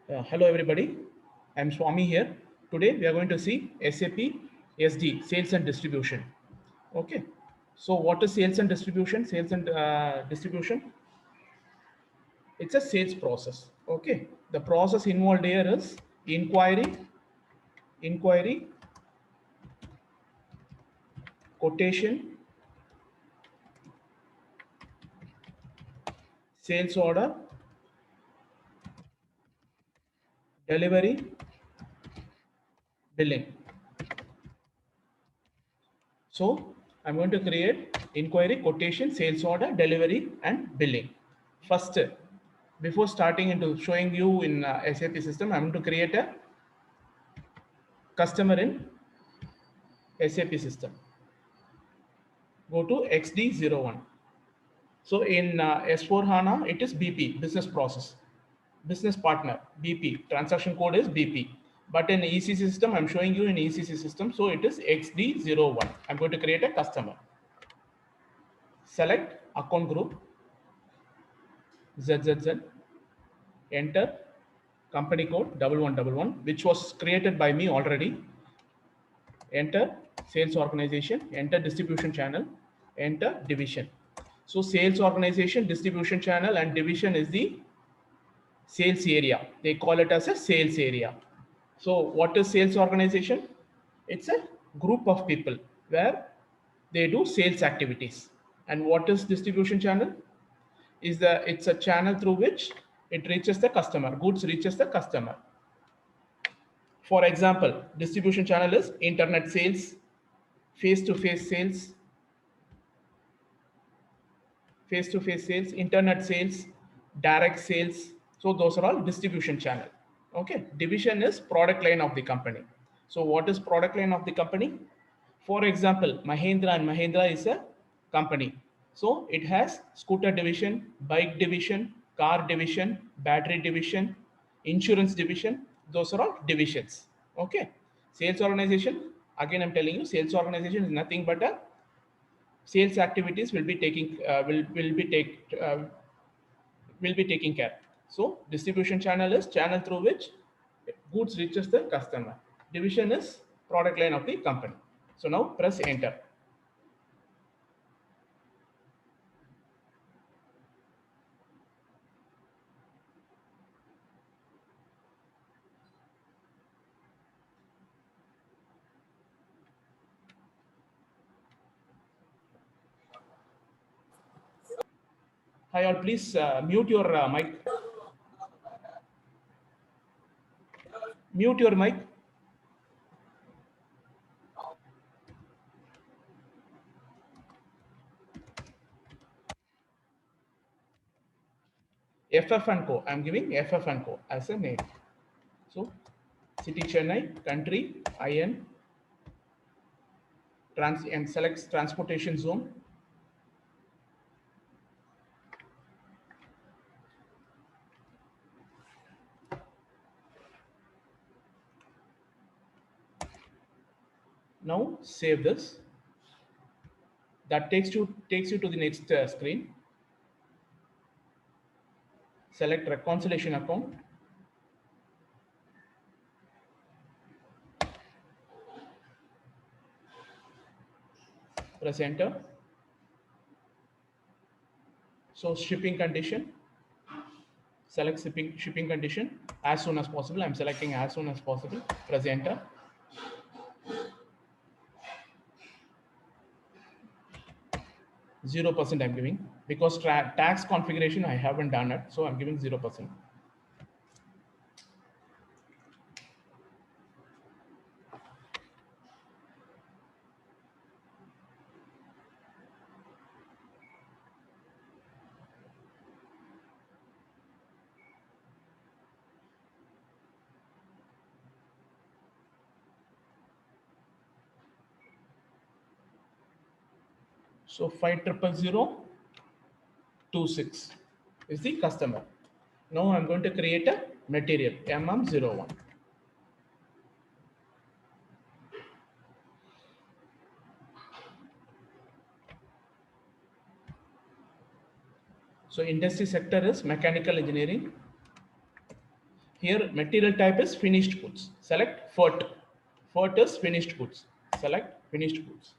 Hello everybody, I'm Swami here. Today we are going to see SAP SD, sales and distribution. Okay, so what is sales and distribution? Sales and distribution, it's a sales process. Okay, the process involved here is inquiry, quotation, sales order, delivery, billing. So I'm going to create inquiry, quotation, sales order, delivery, and billing. First, before starting into showing you in SAP system, I'm going to create a customer in SAP system. Go to XD01. So in S4 HANA, it is BP, business process, business partner, BP. Transaction code is BP. But in ECC system, I'm showing you in ECC system. So it is XD01. I'm going to create a customer. Select account group, ZZZ, enter company code 1111, which was created by me already. Enter sales organization, enter distribution channel, enter division. So sales organization, distribution channel, and division is the sales area. They call it as a sales area. So what is sales organization? It's a group of people where they do sales activities. And what is distribution channel? It's a channel through which it reaches the customer, goods reaches the customer. For example, distribution channel is internet sales, face-to-face sales, internet sales, direct sales. So those are all distribution channel. Okay. Division is product line of the company. So what is product line of the company? For example, Mahindra and Mahindra is a company. So it has scooter division, bike division, car division, battery division, insurance division. Those are all divisions. Okay. Sales organization, again I'm telling you, sales organization is nothing but a sales activities will be taking care. So distribution channel is channel through which goods reaches the customer. Division is product line of the company. So now press enter. Hi all, please mute your mic. Mute your mic. FF and Co. I'm giving FF and Co. as a name. So city Chennai, country, IN, and selects transportation zone. Now save this. That takes you to the next screen. Select reconciliation account. Press enter. So shipping condition. Select shipping condition as soon as possible. I'm selecting as soon as possible. Press enter. %. I'm giving because tax configuration I haven't done it, so I'm giving 0%. So 500026 is the customer. Now I'm going to create a material MM01. So industry sector is mechanical engineering. Here material type is finished goods. Select FERT. FERT is finished goods. Select finished goods.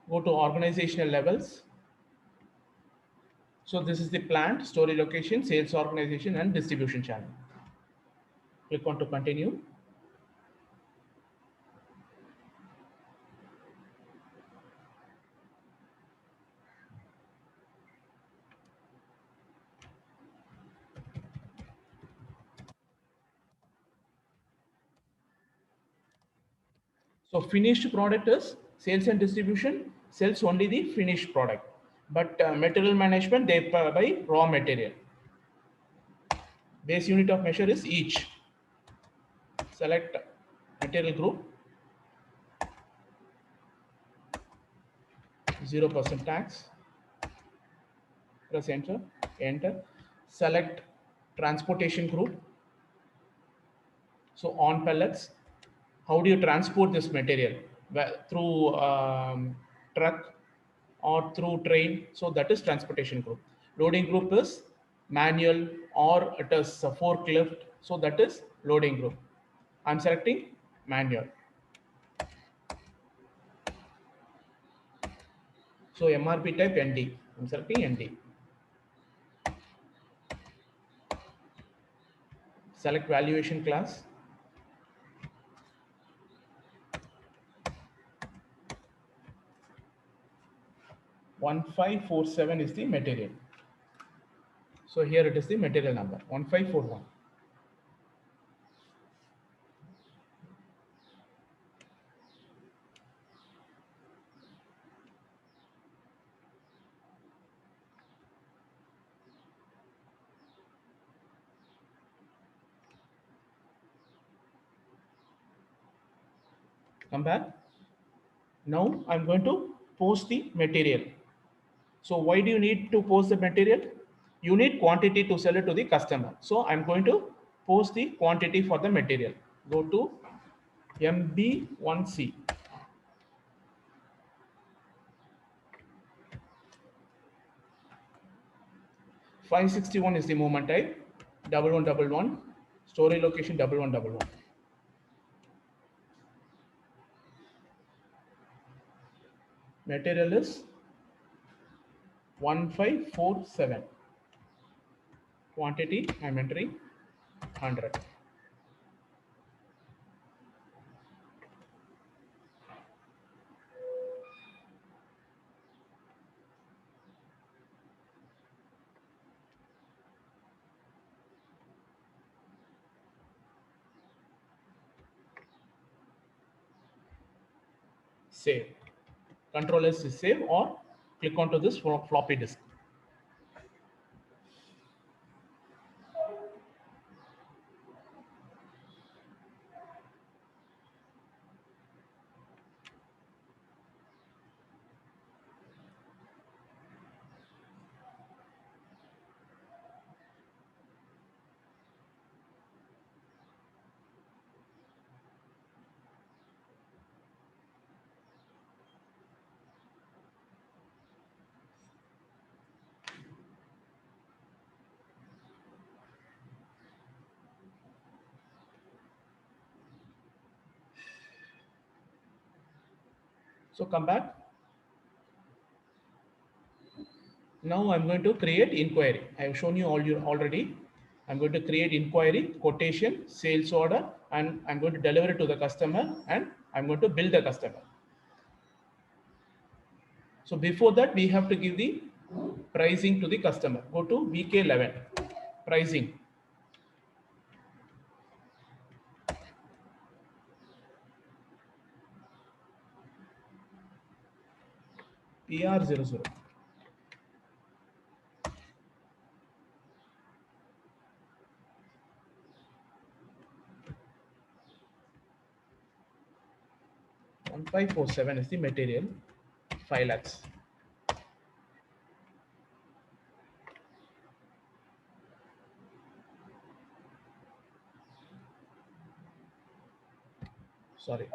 Go to organizational levels. So this is the plant, storage location, sales organization, and distribution channel. Click on to continue. So finished product is sales and distribution sells only the finished product, but material management they buy raw material. Base unit of measure is each. Select material group, 0% tax. Press enter. Enter. Select transportation group. So on pellets, how do you transport this material? Well, through truck or through train. So that is transportation group. Loading group is manual or it is a forklift. So that is loading group. I'm selecting manual. So MRP type ND. I'm selecting ND. Select valuation class. "1547" is the material. So here it is the material number 1541. Come back. Now I'm going to post the material. So why do you need to post the material? You need quantity to sell it to the customer. So I'm going to post the quantity for the material. Go to MB1C. 561 is the movement type. 1111. Storage location 1111. Material is 1547. Quantity I'm entering 100. Save. Control S is save or click onto this floppy disk. So come back. Now I'm going to create inquiry. I have shown you already. I'm going to create inquiry, quotation, sales order, and I'm going to deliver it to the customer and I'm going to bill the customer. So before that, we have to give the pricing to the customer. Go to VK11, pricing. PR00. "1547" is the material, 5 lakhs. Sorry.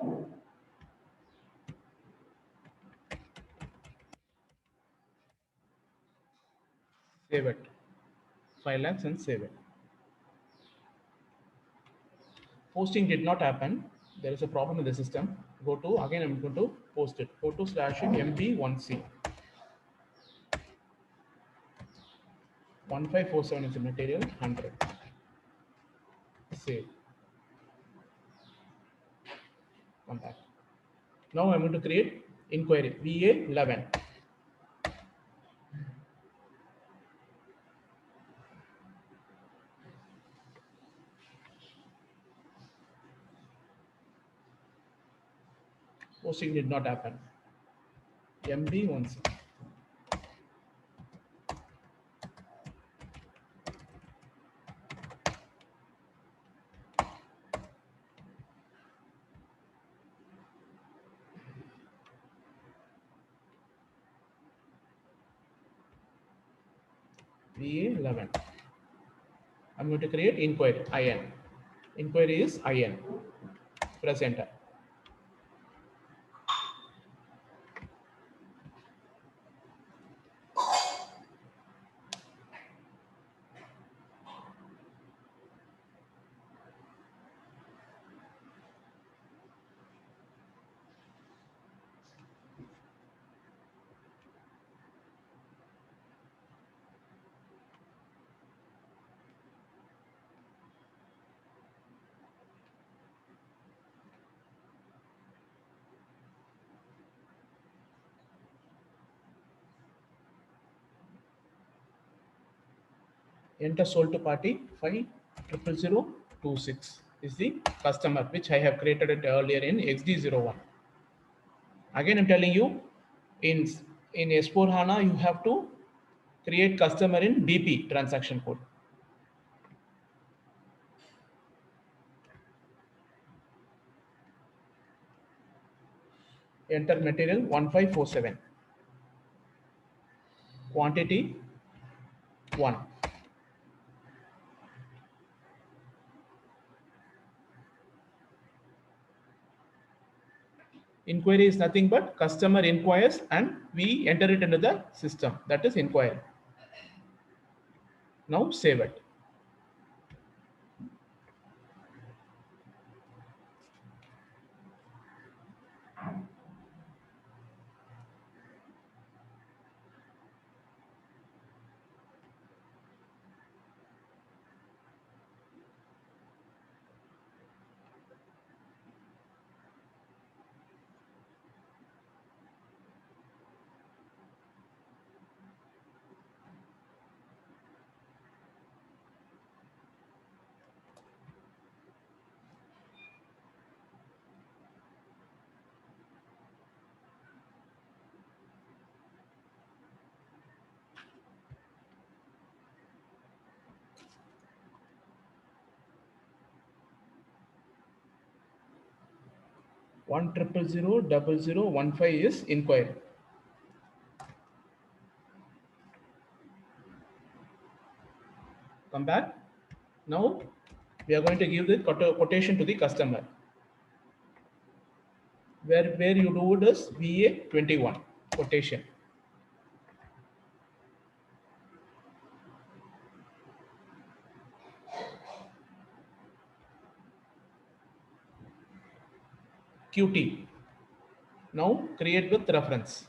Save it. 5 lakhs and save it. Posting did not happen. There is a problem in the system. Go to, again I'm going to post it. Go to slash MB1C. 1547 is the material, 100. Save. Come back. Now I'm going to create inquiry VA11. Posting did not happen. MB1C. VA11. I'm going to create inquiry IN. Inquiry is IN. Press enter. Enter sold to party 500026 is the customer which I have created it earlier in XD01. Again, I'm telling you, in S4 HANA, you have to create customer in BP transaction code. Enter material 1547. Quantity 1. Inquiry is nothing but customer inquires and we enter it into the system. That is inquiry. Now save it. One 0000015 is inquiry. Come back. Now we are going to give the quotation to the customer. Where you do this VA21 quotation. QT. Now create with reference.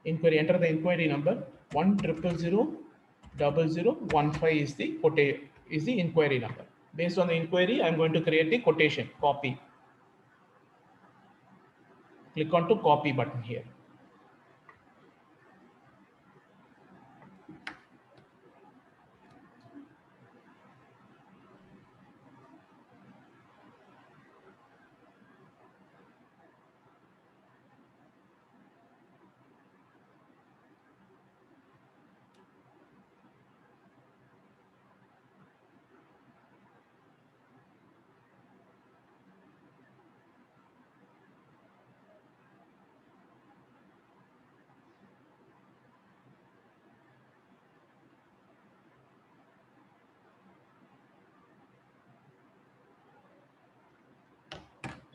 Inquiry, enter the inquiry number 1000015 is the inquiry number. Based on the inquiry, I'm going to create the quotation, copy. Click on to copy button here.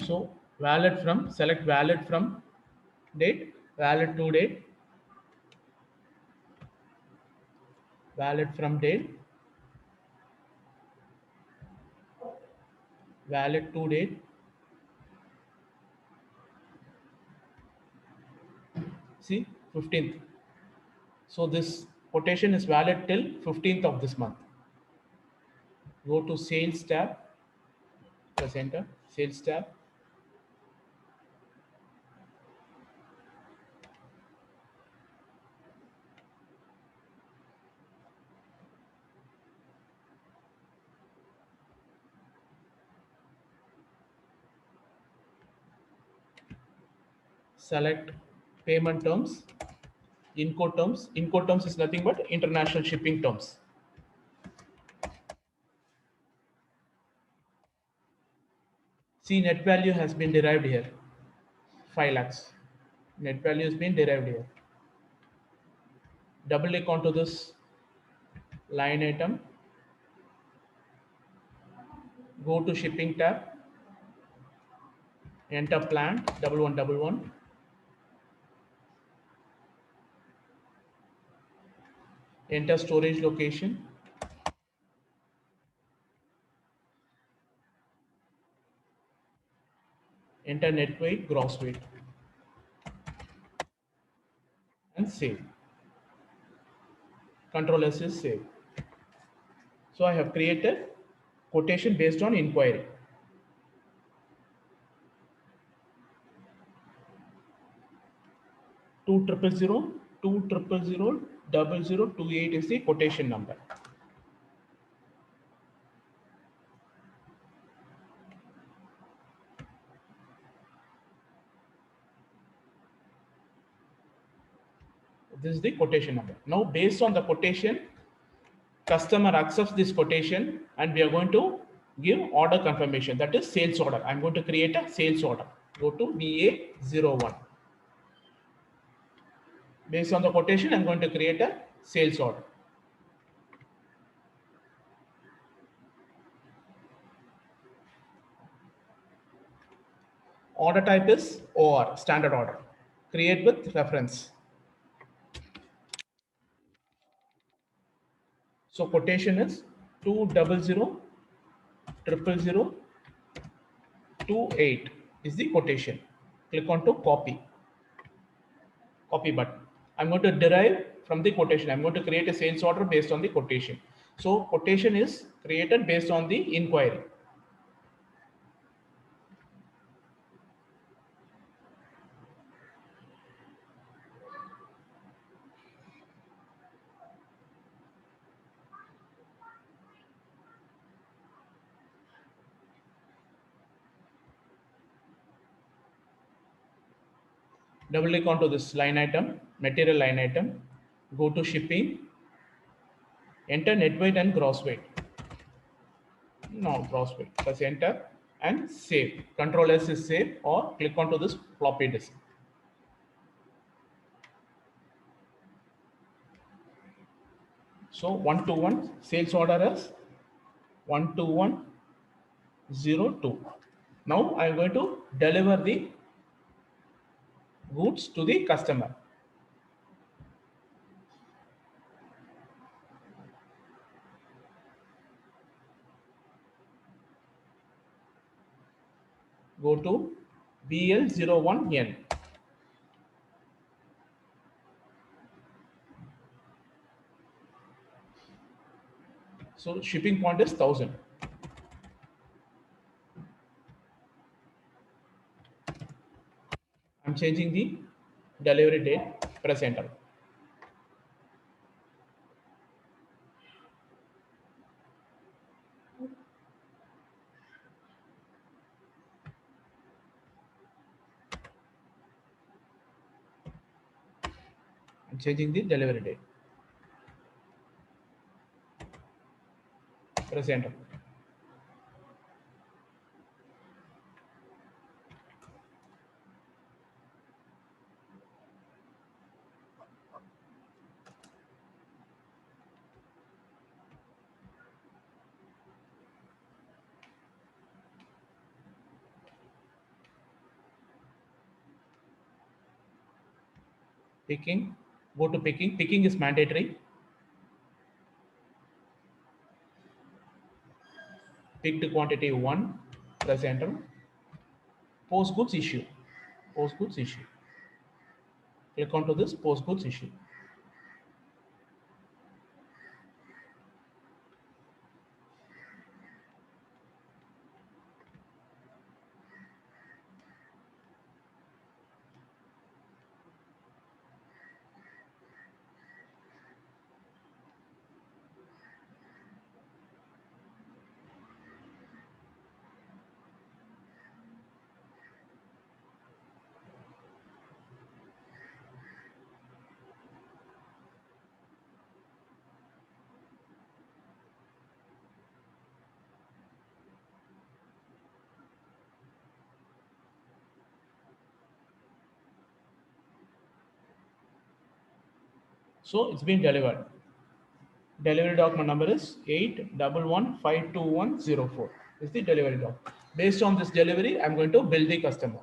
So select valid from date valid to date, valid from date, valid to date. See, 15th. So this quotation is valid till 15th of this month. Go to sales tab, press enter, sales tab. Select payment terms, Inco terms. Inco terms is nothing but international shipping terms. See, net value has been derived here, 5 lakhs. Net value has been derived here. Double click onto this line item, go to shipping tab, enter plant 1111, enter storage location, enter net weight, gross weight, and save. Control S is save. So I have created quotation based on inquiry. Two triple zero 0028 is the quotation number. This is the quotation number. Now, based on the quotation, customer accepts this quotation and we are going to give order confirmation, that is sales order. I'm going to create a sales order. Go to VA01. Based on the quotation, I'm going to create a sales order. Order type is OR, standard order. Create with reference. So quotation is 2000028 is the quotation. Click on to copy button. I'm going to derive from the quotation. I'm going to create a sales order based on the quotation. So quotation is created based on the inquiry. Double click onto this line item, material line item, go to shipping, enter net weight and gross weight. No, gross weight. Press enter and save. Control S is save, or click onto this floppy disk. So 121 sales order is 12102. Now I'm going to deliver the goods to the customer. Go to BL01N. So shipping point is 1000. I'm changing the delivery date. Press enter. I'm changing the delivery date. Press enter. Picking, go to picking. Picking is mandatory. Picked quantity 1, press enter. Post goods issue. Post goods issue. Click onto this post goods issue. So it's been delivered. Delivery document number is 811522104. Is the delivery document. Based on this delivery, I'm going to bill the customer.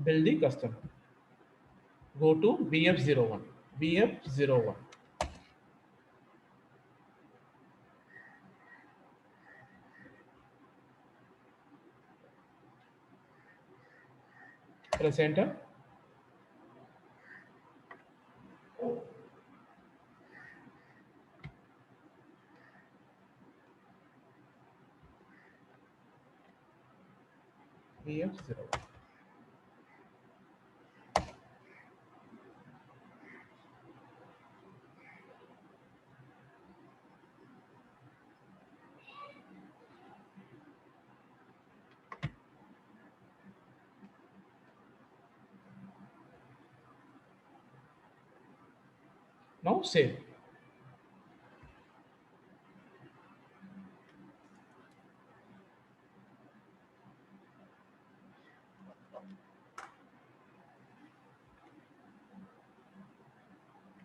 Bill the customer. Go to BF01. BF01. Press enter. BF01. Now save.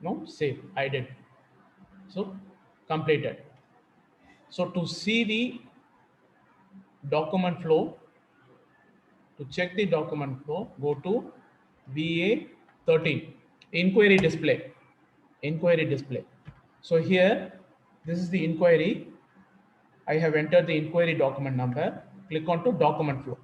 Now save. I did. So completed. So to see the document flow, to check the document flow, go to VA13. Inquiry display. Inquiry display. So here, this is the inquiry. I have entered the inquiry document number. Click on to document flow.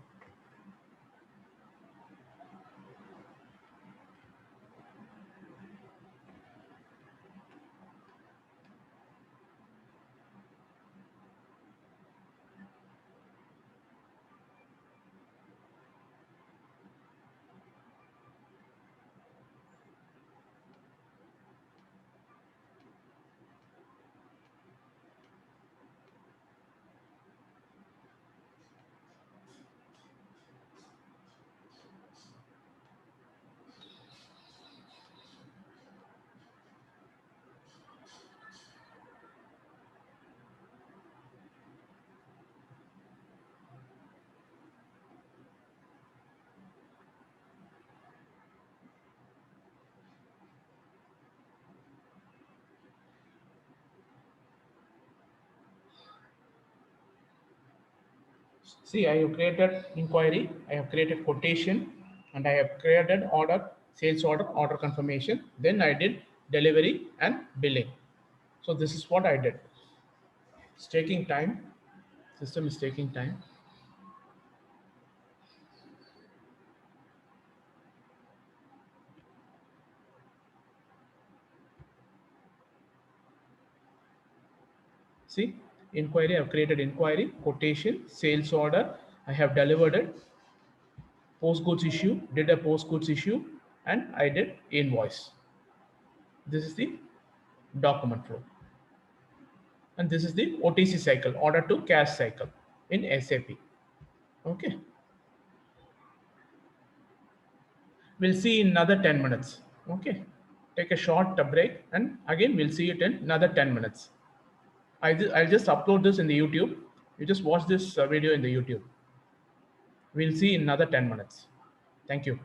See, I have created inquiry, I have created quotation, and I have created order, sales order, order confirmation. Then I did delivery and billing. So this is what I did. It's taking time. System is taking time. See, inquiry, I have created inquiry, quotation, sales order. I have delivered it. Post goods issue, did a post goods issue, and I did invoice. This is the document flow. And this is the OTC cycle, order to cash cycle in SAP. Okay. We'll see in another 10 minutes. Okay. Take a short break and again we'll see it in another 10 minutes. I'll just upload this in the YouTube. You just watch this video in the YouTube. We'll see in another 10 minutes. Thank you.